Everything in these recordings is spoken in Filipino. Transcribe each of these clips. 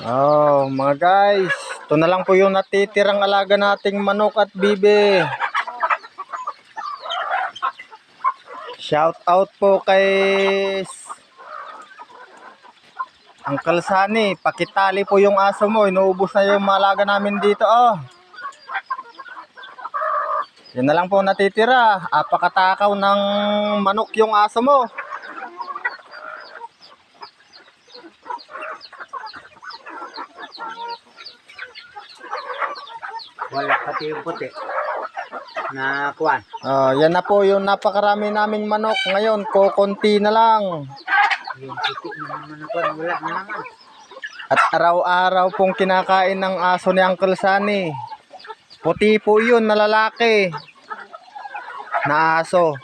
Oh, mga guys, ito na lang po yung natitirang alaga nating manok at bibe. Shout out po kay Uncle Sunny. Pakitali po yung aso mo. Inuubos na yung malaga namin dito. Oh. Yan na lang po natitira. Apakatakaw ng manok yung aso mo. Wala pati yung puti na kuwan. Yan na po yung napakarami naming manok. Ngayon, kukunti na lang. Yung puti naman na kuwan, wala na naman. At araw-araw pong kinakain ng aso ni Uncle Sunny. Puti po yun na lalaki. Na aso.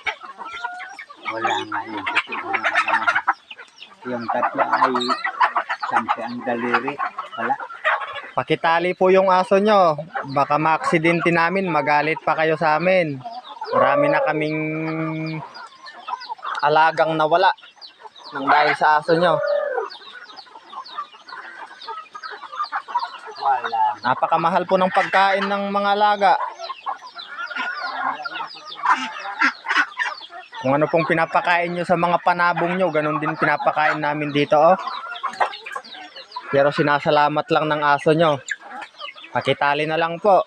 Wala nga yung puti naman. Yung tatlo ay sampi ang daliri. Wala. Pakitali po yung aso nyo. Baka maaksidente namin, magalit pa kayo sa amin. Marami na kaming alagang nawala nang dahil sa aso nyo. Wala. Napakamahal po ng pagkain ng mga alaga. Kung ano pong pinapakain nyo sa mga panabong nyo, ganun din pinapakain namin dito, oh. Pero sinasalamat lang ng aso nyo. Pakitali na lang po.